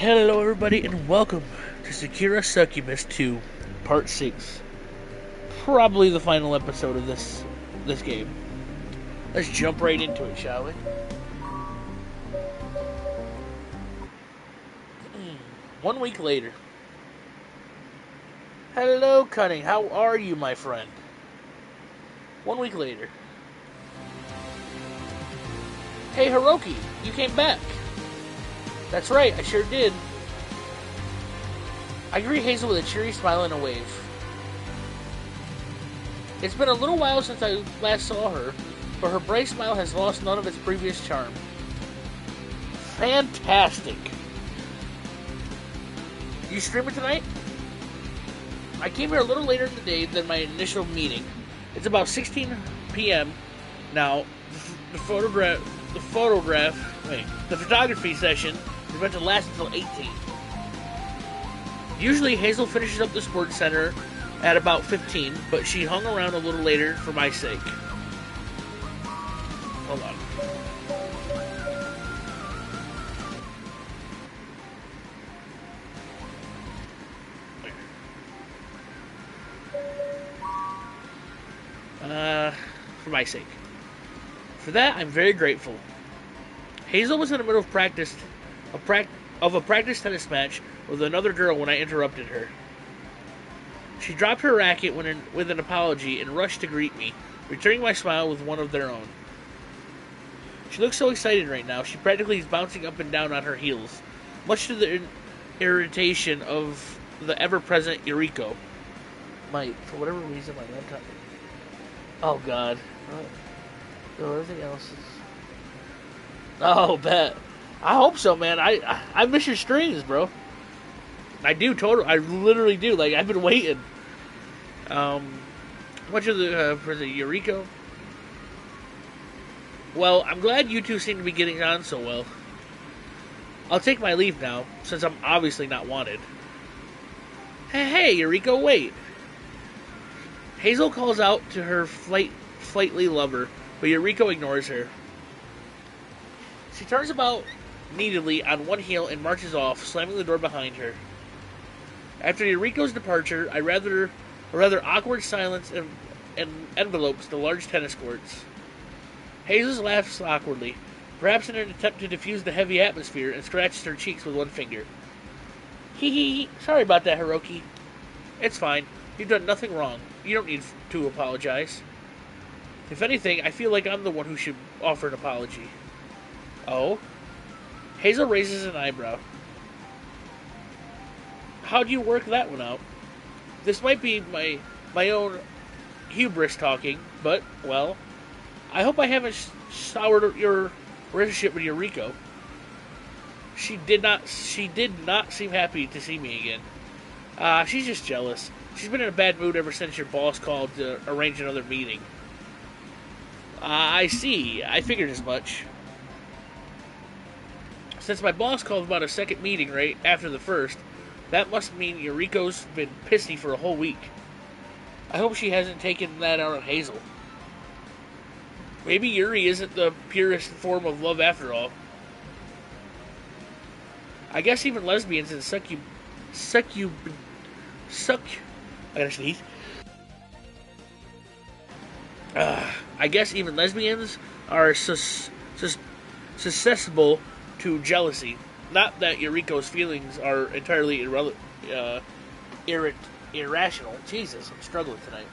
Hello everybody and welcome to Sakura Succubus 2, Part 6. Probably the final episode of this game. Let's jump right into it, shall we? 1 week later. Hello, Cunning. How are you, my friend? 1 week later. Hey, Hiroki, you came back. That's right, I sure did. I greet Hazel with a cheery smile and a wave. It's been a little while since I last saw her, but her bright smile has lost none of its previous charm. Fantastic! You streaming tonight? I came here a little later in the day than my initial meeting. It's about 16 p.m. now. The photography session is about to last until 18. Usually Hazel finishes up the sports center at about 15, but she hung around a little later for my sake. Hold on. For my sake. For that, I'm very grateful. Hazel was in the middle of a practice tennis match with another girl when I interrupted her. She dropped her racket with an apology and rushed to greet me, returning my smile with one of their own. She looks so excited right now, she practically is bouncing up and down on her heels, much to the irritation of the ever-present Yuriko. For whatever reason, my laptop... Oh, God. So everything else is... Oh, bet. I hope so, man. I miss your streams, bro. I do, totally. I literally do. Like, I've been waiting. Much of the, for the Yuriko? Well, I'm glad you two seem to be getting on so well. I'll take my leave now, since I'm obviously not wanted. Hey, Yuriko, wait. Hazel calls out to her flightly lover, but Yuriko ignores her. She turns about neatly on one heel and marches off, slamming the door behind her. After Yuriko's departure, a rather awkward silence envelopes the large tennis courts. Hazel laughs awkwardly, perhaps in an attempt to diffuse the heavy atmosphere, and scratches her cheeks with one finger. Hee. Sorry about that, Hiroki. It's fine. You've done nothing wrong. You don't need to apologize. If anything, I feel like I'm the one who should offer an apology. Oh? Hazel raises an eyebrow. How do you work that one out? This might be my own hubris talking, but, well, I hope I haven't soured your relationship with Yuriko. She did not seem happy to see me again. She's just jealous. She's been in a bad mood ever since your boss called to arrange another meeting. I see. I figured as much. Since my boss called about a second meeting right after the first, that must mean Yuriko's been pissy for a whole week. I hope she hasn't taken that out on Hazel. Maybe Yuri isn't the purest form of love after all. I guess even lesbians and I gotta sneeze. I guess even lesbians are susceptible to jealousy. Not that Yuriko's feelings are entirely irrational. Jesus, I'm struggling tonight.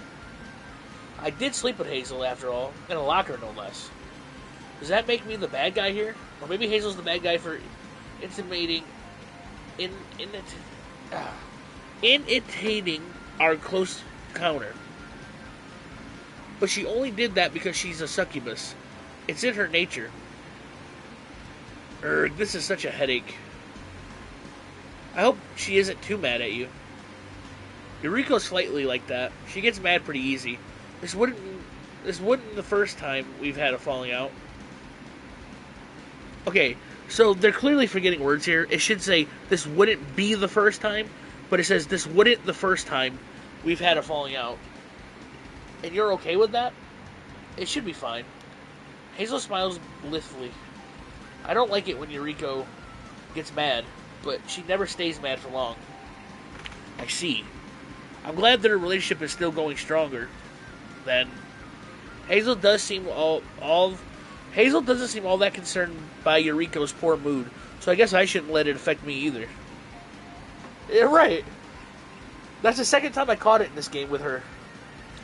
I did sleep with Hazel, after all, in a locker, no less. Does that make me the bad guy here? Or maybe Hazel's the bad guy for initiating our close encounter. But she only did that because she's a succubus. It's in her nature. This is such a headache. I hope she isn't too mad at you. Yuriko's slightly like that. She gets mad pretty easy. This wouldn't the first time we've had a falling out. Okay, so they're clearly forgetting words here. It should say, this wouldn't be the first time, but it says, this wouldn't the first time we've had a falling out. And you're okay with that? It should be fine. Hazel smiles blissfully. I don't like it when Yuriko gets mad. but she never stays mad for long. I see. I'm glad that her relationship is still going stronger. Then, Hazel does seem Hazel doesn't seem all that concerned by Yuriko's poor mood, so I guess I shouldn't let it affect me either. Yeah, right. That's the second time I caught it in this game with her.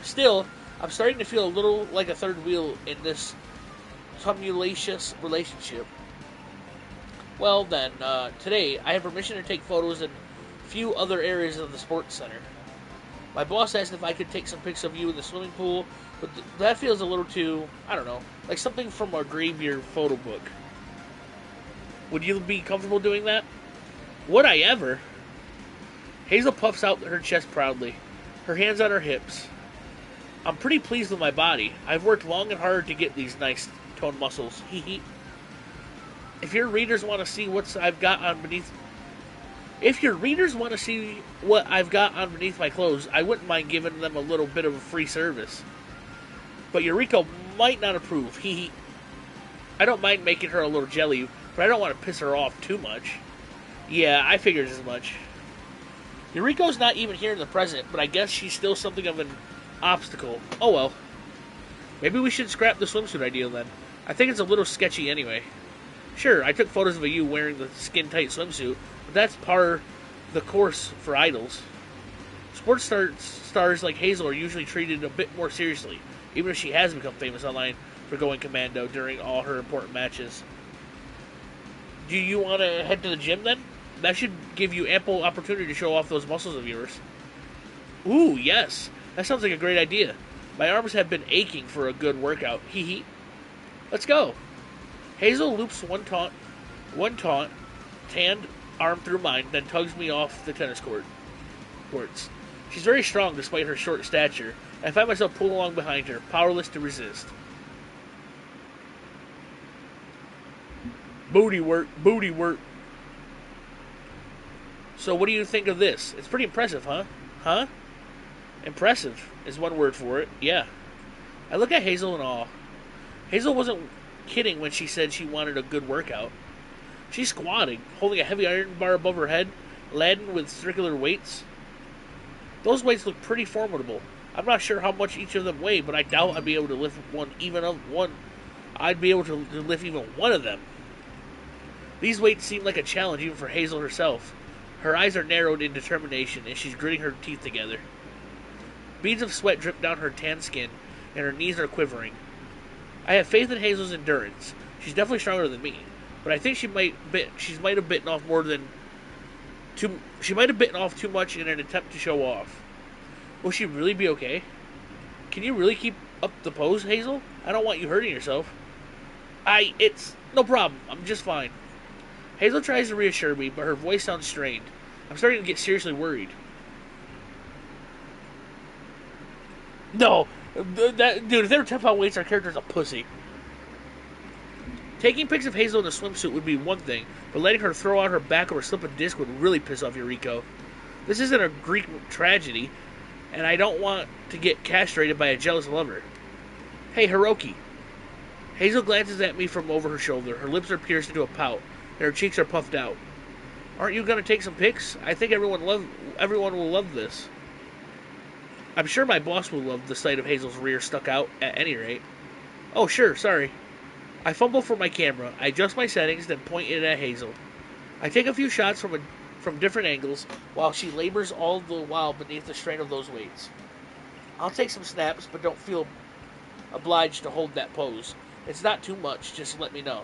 Still, I'm starting to feel a little like a third wheel in this tumultuous relationship. Well then, today I have permission to take photos in a few other areas of the sports center. My boss asked if I could take some pics of you in the swimming pool, but that feels a little too, I don't know, like something from our Graveyear photo book. Would you be comfortable doing that? Would I ever? Hazel puffs out her chest proudly, her hands on her hips. I'm pretty pleased with my body. I've worked long and hard to get these nice toned muscles. Hee hee. If your readers want to see what I've got on beneath my clothes, I wouldn't mind giving them a little bit of a free service. But Yuriko might not approve. Hee hee. I don't mind making her a little jelly, but I don't want to piss her off too much. Yeah, I figured as much. Yuriko's not even here in the present, but I guess she's still something of an obstacle. Oh well. Maybe we should scrap the swimsuit idea then. I think it's a little sketchy anyway. Sure, I took photos of you wearing the skin-tight swimsuit, but that's par of the course for idols. Sports stars like Hazel are usually treated a bit more seriously, even if she has become famous online for going commando during all her important matches. Do you want to head to the gym then? That should give you ample opportunity to show off those muscles of yours. Ooh, yes. That sounds like a great idea. My arms have been aching for a good workout. Hee hee. Let's go. Hazel loops one tanned arm through mine, then tugs me off the tennis courts. She's very strong despite her short stature, and I find myself pulled along behind her, powerless to resist. Booty work, booty work. So what do you think of this? It's pretty impressive, huh? Huh? Impressive is one word for it, yeah. I look at Hazel in awe. Hazel wasn't kidding when she said she wanted a good workout. She's squatting, holding a heavy iron bar above her head, laden with circular weights. Those weights look pretty formidable. I'm not sure how much each of them weigh, but I doubt I'd be able to lift I'd be able to lift even one of them. These weights seem like a challenge even for Hazel herself. Her eyes are narrowed in determination, and she's gritting her teeth together. Beads of sweat drip down her tan skin, and her knees are quivering. I have faith in Hazel's endurance. She's definitely stronger than me, but I think she might have bitten off too much in an attempt to show off. Will she really be okay? Can you really keep up the pose, Hazel? I don't want you hurting yourself. It's no problem. I'm just fine. Hazel tries to reassure me, but her voice sounds strained. I'm starting to get seriously worried. No, dude, if they were 10-pound weights, our character's a pussy. Taking pics of Hazel in a swimsuit would be one thing, but letting her throw out her back or slip a disc would really piss off Yuriko. This isn't a Greek tragedy, and I don't want to get castrated by a jealous lover. Hey, Hiroki. Hazel glances at me from over her shoulder. Her lips are pierced into a pout, and her cheeks are puffed out. Aren't you going to take some pics? I think everyone will love this. I'm sure my boss will love the sight of Hazel's rear stuck out, at any rate. Oh, sure, sorry. I fumble for my camera. I adjust my settings, then point it at Hazel. I take a few shots from different angles, while she labors all the while beneath the strain of those weights. I'll take some snaps, but don't feel obliged to hold that pose. It's not too much, just let me know.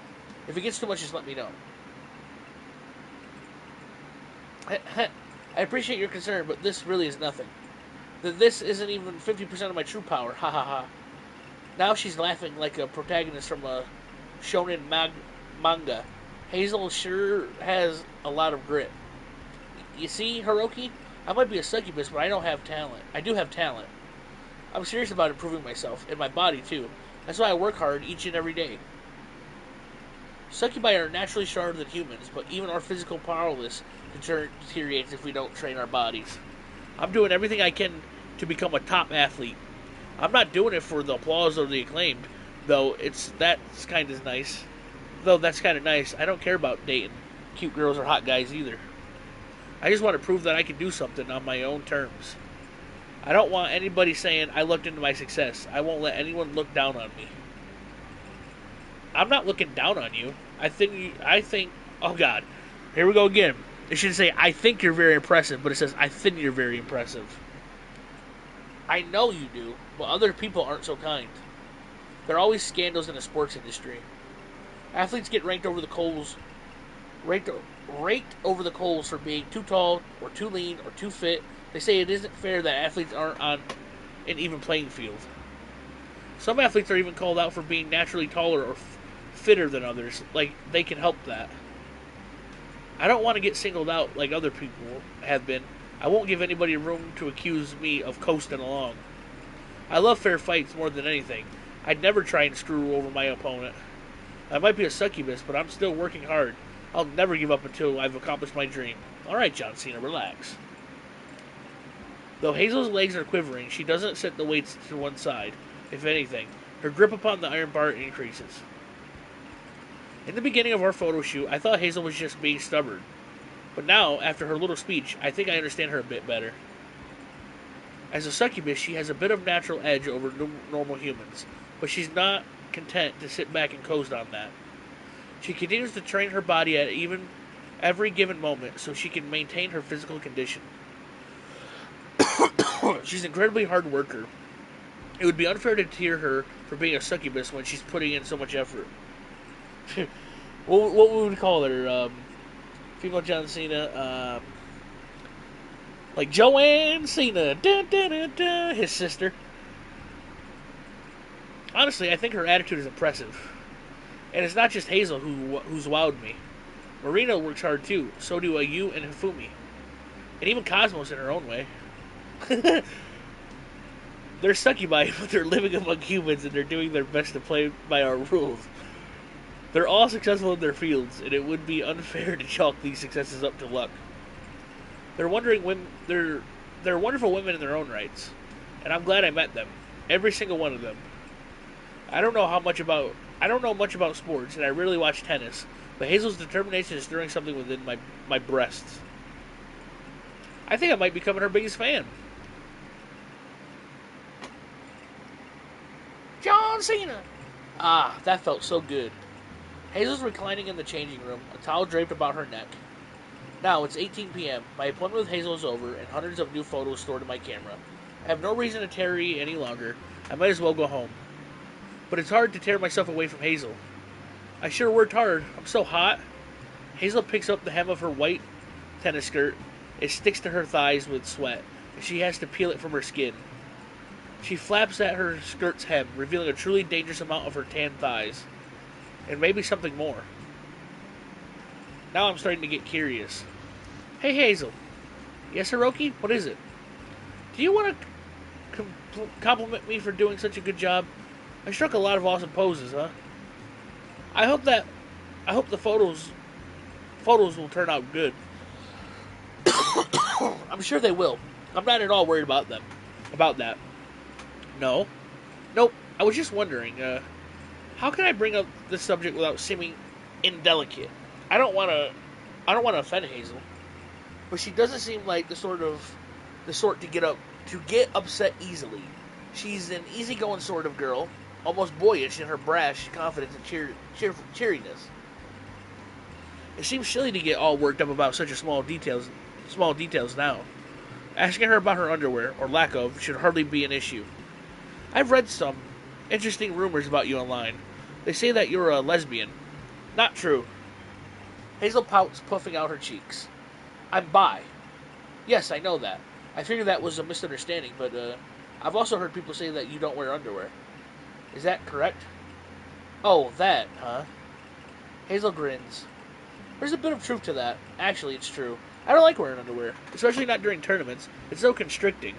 If it gets too much, just let me know. I appreciate your concern, but this really is nothing. This isn't even 50% of my true power. Ha ha ha. Now she's laughing like a protagonist from a shonen manga. Hazel sure has a lot of grit. You see, Hiroki? I might be a succubus, but I don't have talent. I do have talent. I'm serious about improving myself, and my body too. That's why I work hard each and every day. Succubi are naturally stronger than humans, but even our physical prowess deteriorates if we don't train our bodies. I'm doing everything I can to become a top athlete. I'm not doing it for the applause or the acclaim, though that's kind of nice. I don't care about dating. cute girls or hot guys either. I just want to prove that I can do something on my own terms. I don't want anybody saying I looked into my success. I won't let anyone look down on me. I'm not looking down on you. I think, oh God, here we go again. It should say, I think you're very impressive, but it says, I think you're very impressive. I know you do, but other people aren't so kind. There are always scandals in the sports industry. Athletes get raked over the coals for being too tall, or too lean, or too fit. They say it isn't fair that athletes aren't on an even playing field. Some athletes are even called out for being naturally taller or fitter than others, like they can help that. I don't want to get singled out like other people have been. I won't give anybody room to accuse me of coasting along. I love fair fights more than anything. I'd never try and screw over my opponent. I might be a succubus, but I'm still working hard. I'll never give up until I've accomplished my dream. Alright, John Cena, relax. Though Hazel's legs are quivering, she doesn't set the weights to one side. If anything, her grip upon the iron bar increases. In the beginning of our photo shoot, I thought Hazel was just being stubborn. But now, after her little speech, I think I understand her a bit better. As a succubus, she has a bit of natural edge over normal humans, but she's not content to sit back and coast on that. She continues to train her body at every given moment so she can maintain her physical condition. She's an incredibly hard worker. It would be unfair to tear her for being a succubus when she's putting in so much effort. What would we call her? Female John Cena, like Joanne Cena, his sister. Honestly, I think her attitude is impressive. And it's not just Hazel who's wowed me. Marina works hard too, so do Ayu and Hifumi. And even Cosmos in her own way. They're succubi, but they're living among humans and they're doing their best to play by our rules. They're all successful in their fields, and it would be unfair to chalk these successes up to luck. They're wonderful women in their own rights, and I'm glad I met them. Every single one of them. I don't know much about sports, and I rarely watch tennis, but Hazel's determination is stirring something within my breasts. I think I might be becoming her biggest fan. John Cena! Ah, that felt so good. Hazel's reclining in the changing room, a towel draped about her neck. Now, it's 18 p.m. My appointment with Hazel is over, and hundreds of new photos stored in my camera. I have no reason to tarry any longer. I might as well go home. But it's hard to tear myself away from Hazel. I sure worked hard. I'm so hot. Hazel picks up the hem of her white tennis skirt. It sticks to her thighs with sweat, and she has to peel it from her skin. She flaps at her skirt's hem, revealing a truly dangerous amount of her tan thighs. And maybe something more. Now I'm starting to get curious. Hey, Hazel. Yes, Hiroki? What is it? Do you want to compliment me for doing such a good job? I struck a lot of awesome poses, huh? I hope the photos will turn out good. I'm sure they will. I'm not at all worried about that. No. Nope. I was just wondering, how can I bring up this subject without seeming indelicate? I don't want to offend Hazel, but she doesn't seem like the sort to get upset easily. She's an easygoing sort of girl, almost boyish in her brash confidence and cheeriness. It seems silly to get all worked up about such small details now. Asking her about her underwear, or lack of, should hardly be an issue. I've read some interesting rumors about you online. They say that you're a lesbian. Not true. Hazel pouts, puffing out her cheeks. I'm bi. Yes, I know that. I figured that was a misunderstanding, but I've also heard people say that you don't wear underwear. Is that correct? Oh, that, huh? Hazel grins. There's a bit of truth to that. Actually, it's true. I don't like wearing underwear, especially not during tournaments. It's so constricting.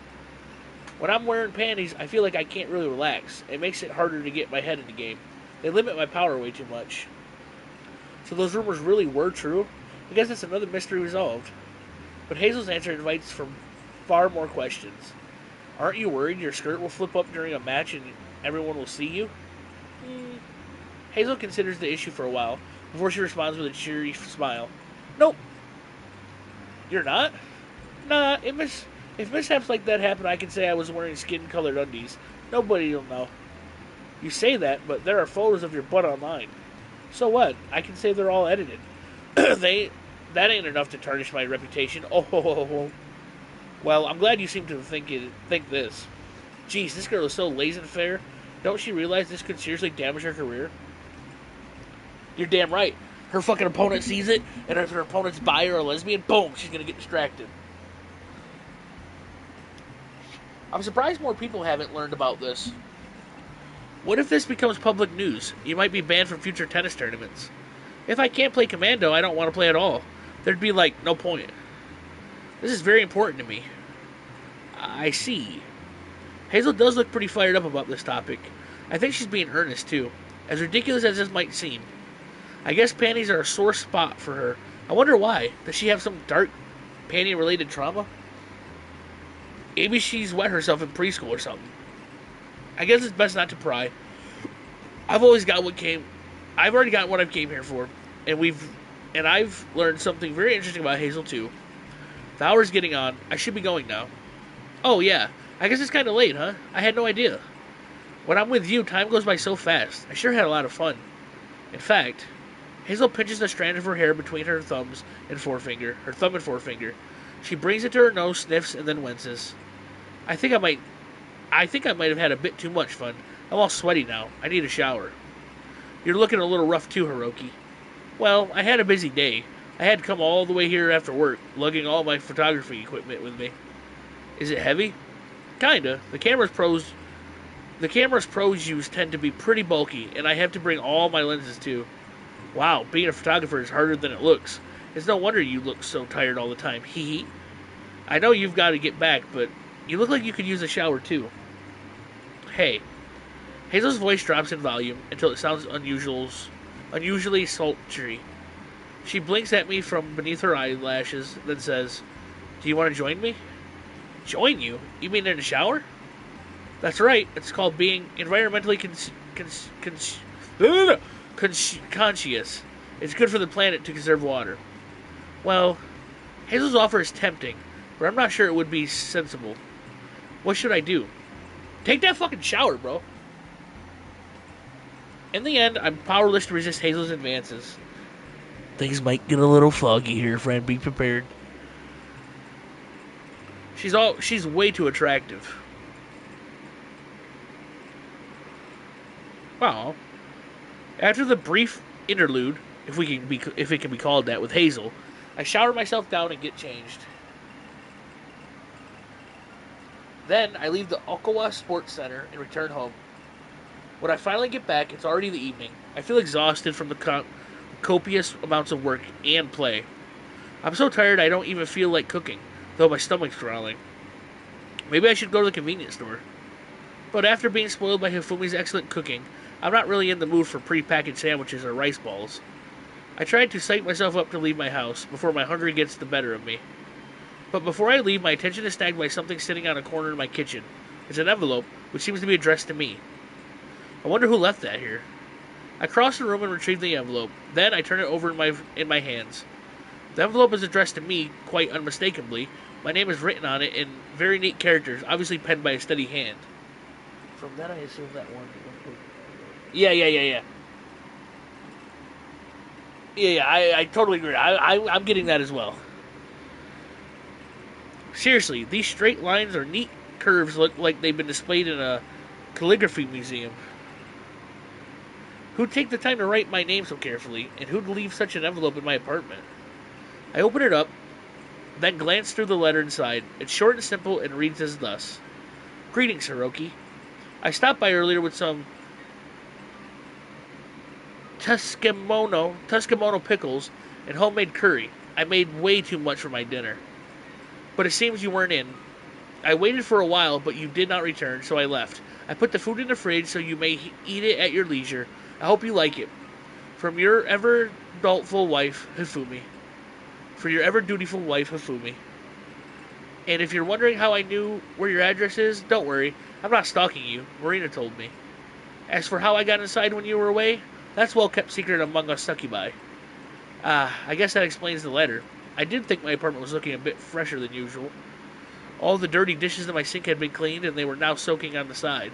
When I'm wearing panties, I feel like I can't really relax. It makes it harder to get my head in the game. They limit my power way too much. So those rumors really were true? I guess it's another mystery resolved. But Hazel's answer invites from far more questions. Aren't you worried your skirt will flip up during a match and everyone will see you? Hazel considers the issue for a while, before she responds with a cheery smile. Nope. You're not? Nah, if mishaps like that happen, I can say I was wearing skin-colored undies. Nobody will know. You say that, but there are photos of your butt online. So what? I can say they're all edited. That ain't enough to tarnish my reputation. Oh. Well, I'm glad you seem to think this. Geez, this girl is so laissez-faire. Don't she realize this could seriously damage her career? You're damn right. Her fucking opponent sees it, and if her opponent's bi or a lesbian, boom, she's gonna get distracted. I'm surprised more people haven't learned about this. What if this becomes public news? You might be banned from future tennis tournaments. If I can't play Commando, I don't want to play at all. There'd be, no point. This is very important to me. I see. Hazel does look pretty fired up about this topic. I think she's being earnest, too. As ridiculous as this might seem. I guess panties are a sore spot for her. I wonder why. Does she have some dark panty-related trauma? Maybe she's wet herself in preschool or something. I guess it's best not to pry. I've already got what I came here for, and I've learned something very interesting about Hazel too. The hour's getting on. I should be going now. Oh yeah, I guess it's kind of late, huh? I had no idea. When I'm with you, time goes by so fast. I sure had a lot of fun. In fact, Hazel pinches a strand of her hair between her thumb and forefinger. She brings it to her nose, sniffs, and then winces. I think I might have had a bit too much fun. I'm all sweaty now. I need a shower. You're looking a little rough too, Hiroki. Well, I had a busy day. I had to come all the way here after work, lugging all my photography equipment with me. Is it heavy? Kinda. The cameras pros use tend to be pretty bulky, and I have to bring all my lenses too. Wow, being a photographer is harder than it looks. It's no wonder you look so tired all the time. Hee hee. I know you've got to get back, but you look like you could use a shower too. Hey. Hazel's voice drops in volume until it sounds unusually sultry. She blinks at me from beneath her eyelashes, then says, "Do you want to join me?" Join you? You mean in the shower? That's right. It's called being environmentally conscious. It's good for the planet to conserve water. Well, Hazel's offer is tempting, but I'm not sure it would be sensible. What should I do? Take that fucking shower, bro. In the end, I'm powerless to resist Hazel's advances. Things might get a little foggy here, friend. Be prepared. She's way too attractive. Wow. After the brief interlude, if it can be called that, with Hazel, I shower myself down and get changed. Then I leave the Okawa Sports Center and return home. When I finally get back, it's already the evening. I feel exhausted from the copious amounts of work and play. I'm so tired I don't even feel like cooking, though my stomach's growling. Maybe I should go to the convenience store. But after being spoiled by Hifumi's excellent cooking, I'm not really in the mood for pre-packaged sandwiches or rice balls. I tried to psych myself up to leave my house before my hunger gets the better of me. But before I leave, my attention is snagged by something sitting on a corner in my kitchen. It's an envelope, which seems to be addressed to me. I wonder who left that here. I cross the room and retrieve the envelope. Then I turn it over in my hands. The envelope is addressed to me, quite unmistakably. My name is written on it in very neat characters, obviously penned by a steady hand. From that, I assume that one. Yeah. Yeah, I totally agree. I'm getting that as well. Seriously, these straight lines or neat curves look like they've been displayed in a calligraphy museum. Who'd take the time to write my name so carefully, and who'd leave such an envelope in my apartment? I open it up, then glance through the letter inside. It's short and simple and reads as thus. Greetings, Hiroki. I stopped by earlier with some Tuscamono pickles and homemade curry. I made way too much for my dinner. But it seems you weren't in. I waited for a while, but you did not return, so I left. I put the food in the fridge so you may eat it at your leisure. I hope you like it. From your ever dutiful wife, Hifumi. For your ever dutiful wife, Hifumi. And if you're wondering how I knew where your address is, don't worry. I'm not stalking you. Marina told me. As for how I got inside when you were away, that's well kept secret among us succubi. I guess that explains the letter. I did think my apartment was looking a bit fresher than usual. All the dirty dishes in my sink had been cleaned, and they were now soaking on the side.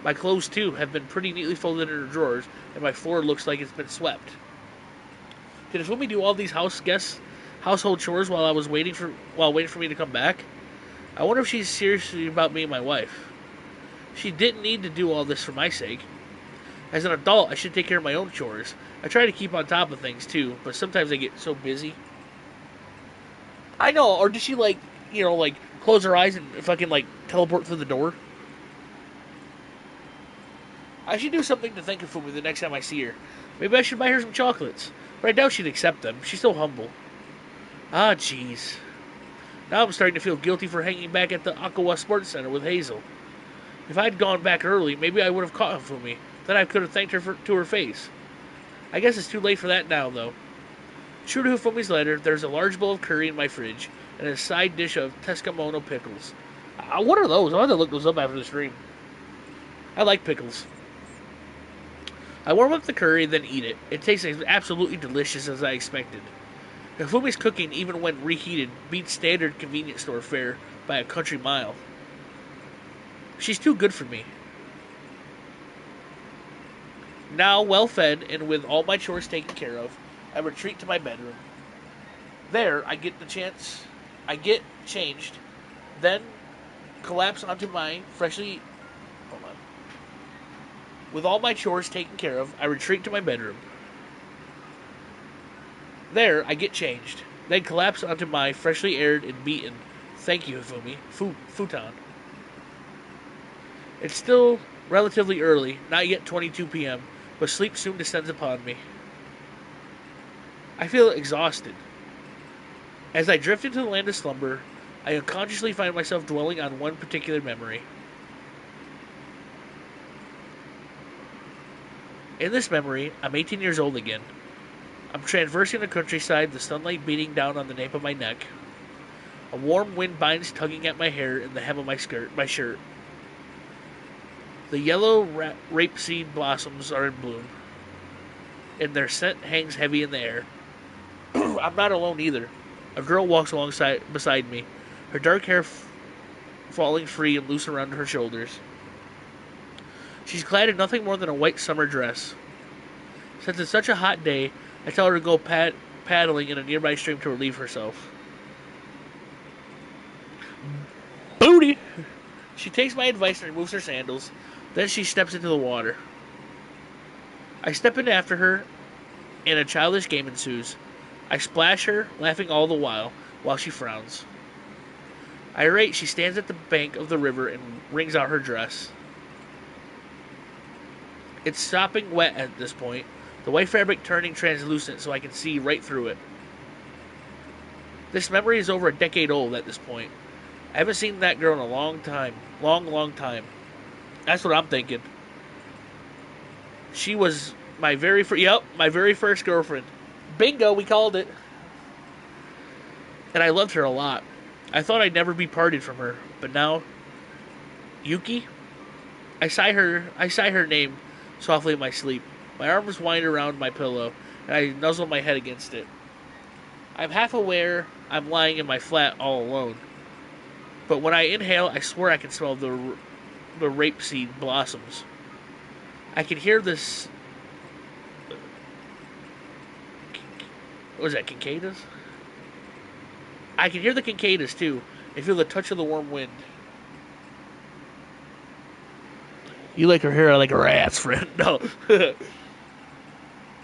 My clothes, too, have been pretty neatly folded in their drawers, and my floor looks like it's been swept. Did Ifumi do all these household chores while waiting for me to come back? I wonder if she's serious about being my wife. She didn't need to do all this for my sake. As an adult, I should take care of my own chores. I try to keep on top of things too, but sometimes I get so busy. I know, or does she close her eyes and fucking teleport through the door? I should do something to thank her for me the next time I see her. Maybe I should buy her some chocolates. But I doubt she'd accept them. She's so humble. Ah, jeez. Now I'm starting to feel guilty for hanging back at the Aqua Sports Center with Hazel. If I'd gone back early, maybe I would have caught Ifumi. Then I could have thanked her to her face. I guess it's too late for that now, though. True to Ifumi's letter, there's a large bowl of curry in my fridge, and a side dish of Tescamono pickles. What are those? I'll have to look those up after the stream. I like pickles. I warm up the curry, then eat it. It tastes as absolutely delicious as I expected. Ifumi's cooking, even when reheated, beats standard convenience store fare by a country mile. She's too good for me. Now, well fed and with all my chores taken care of, I retreat to my bedroom. There, I get changed, then collapse onto my freshly... Hold on. With all my chores taken care of, I retreat to my bedroom. There, I get changed, then collapse onto my freshly aired and beaten, thank you, Ifumi, futon. It's still relatively early, not yet 22 p.m., but sleep soon descends upon me. I feel exhausted. As I drift into the land of slumber, I unconsciously find myself dwelling on one particular memory. In this memory, I'm 18 years old again. I'm traversing the countryside, the sunlight beating down on the nape of my neck. A warm wind binds tugging at my hair and the hem of my shirt. The yellow rapeseed blossoms are in bloom, and their scent hangs heavy in the air. I'm not alone either. A girl walks beside me, her dark hair falling free and loose around her shoulders. She's clad in nothing more than a white summer dress. Since it's such a hot day, I tell her to go paddling in a nearby stream to relieve herself. Booty! She takes my advice and removes her sandals. Then she steps into the water. I step in after her, and a childish game ensues. I splash her, laughing all the while she frowns. Irate, she stands at the bank of the river and wrings out her dress. It's sopping wet at this point, the white fabric turning translucent so I can see right through it. This memory is over a decade old at this point. I haven't seen that girl in a long time. Long time. That's what I'm thinking. She was my very first girlfriend. Bingo, we called it. And I loved her a lot. I thought I'd never be parted from her, but now... Yuki? I sigh her name softly in my sleep. My arms wind around my pillow, and I nuzzle my head against it. I'm half aware I'm lying in my flat all alone. But when I inhale, I swear I can smell the rapeseed blossoms. I can hear this... What is that, cicadas? I can hear the cicadas, too, and feel the touch of the warm wind. You like her hair, I like her ass, friend. No.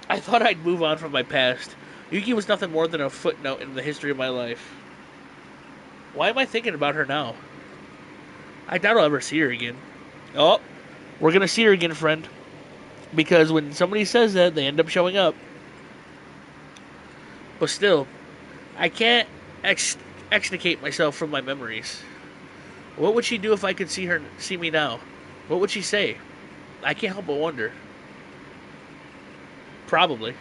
I thought I'd move on from my past. Yuki was nothing more than a footnote in the history of my life. Why am I thinking about her now? I doubt I'll ever see her again. Oh, we're going to see her again, friend. Because when somebody says that, they end up showing up. But still, I can't extricate myself from my memories. What would she do if I could see me now? What would she say? I can't help but wonder. Probably.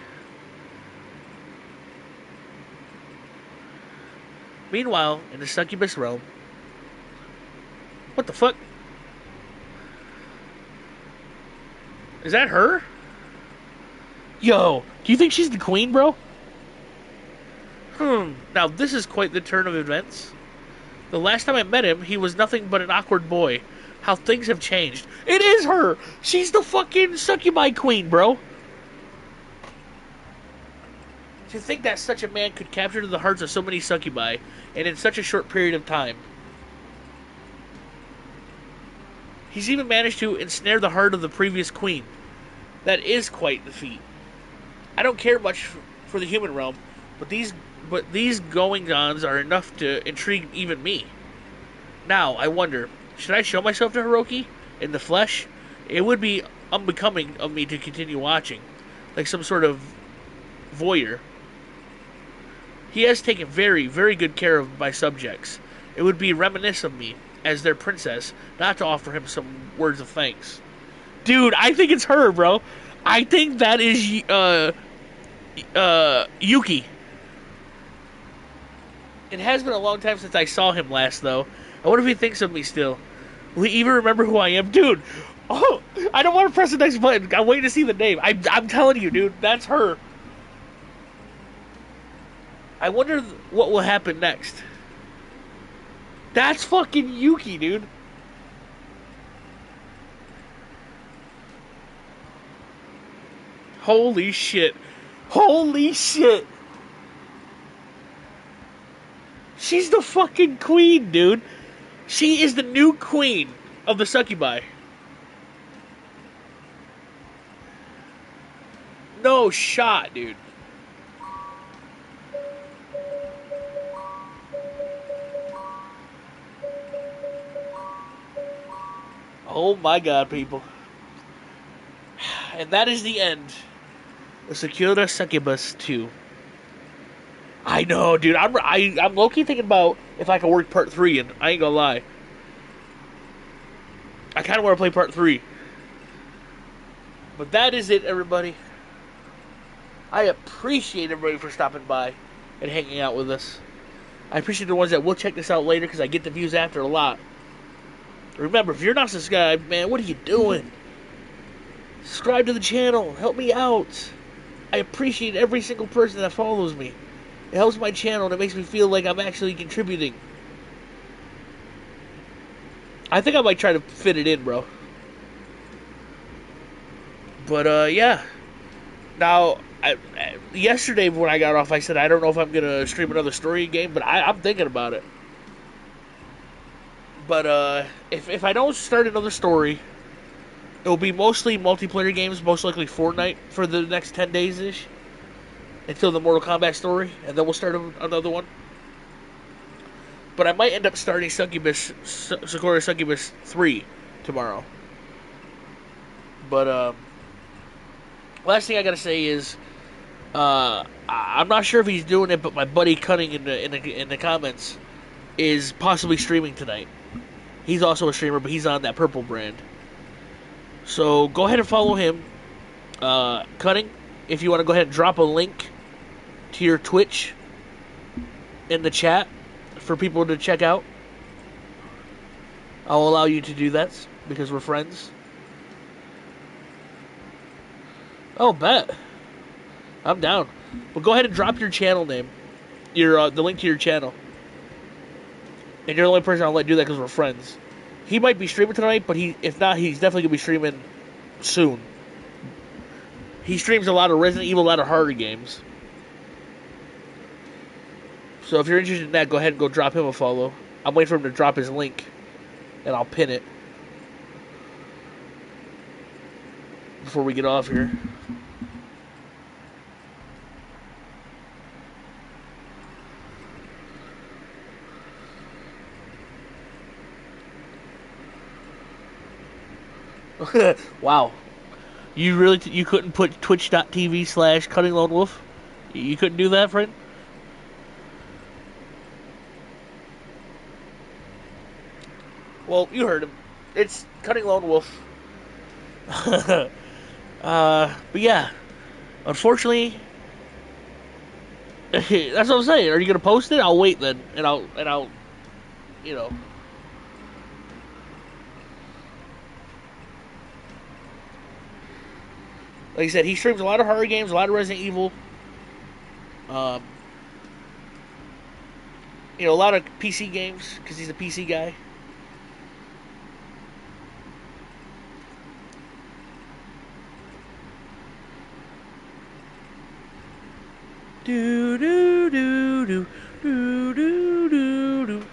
Meanwhile, in the Succubus realm... What the fuck? Is that her? Yo, do you think she's the queen, bro? Now this is quite the turn of events. The last time I met him, he was nothing but an awkward boy. How things have changed. It is her! She's the fucking succubi queen, bro! To think that such a man could capture the hearts of so many succubi, and in such a short period of time. He's even managed to ensnare the heart of the previous queen. That is quite the feat. I don't care much for the human realm, but these goings-ons are enough to intrigue even me. Now, I wonder, should I show myself to Hiroki in the flesh? It would be unbecoming of me to continue watching, like some sort of voyeur. He has taken very, very good care of my subjects. It would be reminiscent of me, as their princess, not to offer him some words of thanks. Dude, I think it's her, bro. I think that is, Yuki. It has been a long time since I saw him last, though. I wonder if he thinks of me still. Will he even remember who I am? Dude, oh, I don't want to press the next button. I'm waiting to see the name. I'm telling you, dude, that's her. I wonder what will happen next. That's fucking Yuki, dude. Holy shit. Holy shit. She's the fucking queen, dude. She is the new queen of the succubi. No shot, dude. Oh my god, people. And that is the end of Sakura Succubus 2. I know, dude. I'm low-key thinking about if I can work part 3, and I ain't gonna lie. I kind of want to play part 3. But that is it, everybody. I appreciate everybody for stopping by and hanging out with us. I appreciate the ones that will check this out later, because I get the views after a lot. Remember, if you're not subscribed, man, what are you doing? Subscribe to the channel. Help me out. I appreciate every single person that follows me. It helps my channel, and it makes me feel like I'm actually contributing. I think I might try to fit it in, bro. But, yeah. Now, yesterday when I got off, I said I don't know if I'm going to stream another story game, but I'm thinking about it. But, if I don't start another story, it will be mostly multiplayer games, most likely Fortnite, for the next 10 days-ish. Until the Mortal Kombat story, and then we'll start another one. But I might end up starting Sakura Succubus 3 tomorrow. But, last thing I gotta say is, I'm not sure if he's doing it, but my buddy Cutting in the comments is possibly streaming tonight. He's also a streamer, but he's on that purple brand. So go ahead and follow him, Cutting. If you want to go ahead and drop a link to your Twitch in the chat for people to check out, I'll allow you to do that because we're friends. Oh, bet. I'm down. Well, go ahead and drop your channel name, the link to your channel. And you're the only person I'll let do that because we're friends. He might be streaming tonight, but if not, he's definitely going to be streaming soon. He streams a lot of Resident Evil, a lot of horror games. So if you're interested in that, go ahead and go drop him a follow. I'm waiting for him to drop his link, and I'll pin it before we get off here. Wow. You couldn't put twitch.tv/CuttingLoneWolf? You couldn't do that, friend? Well, you heard him. It's Cutting Lone Wolf. But yeah. Unfortunately, that's what I'm saying. Are you gonna post it? I'll wait then, and I'll, you know. Like I said, he streams a lot of horror games, a lot of Resident Evil. a lot of PC games because he's a PC guy. Do do do do do do do do.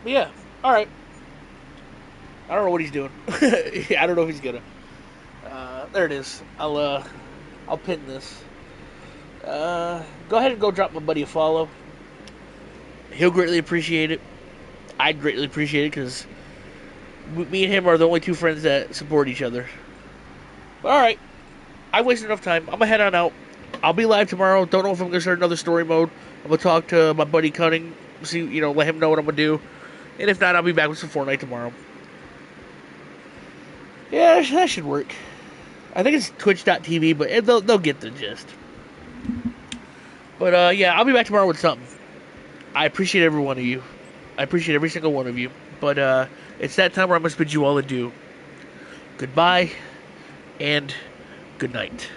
But yeah, all right. I don't know what he's doing. I don't know if he's gonna. There it is. I'll pin this. Go ahead and go drop my buddy a follow. He'll greatly appreciate it. I'd greatly appreciate it because me and him are the only two friends that support each other. But all right, I wasted enough time. I'm gonna head on out. I'll be live tomorrow. Don't know if I'm gonna start another story mode. I'm gonna talk to my buddy Cunning. See, let him know what I'm gonna do. And if not, I'll be back with some Fortnite tomorrow. Yeah, that should work. I think it's twitch.tv, but they'll get the gist. But yeah, I'll be back tomorrow with something. I appreciate every one of you. I appreciate every single one of you. But it's that time where I'm going to bid you all adieu. Goodbye, and good night.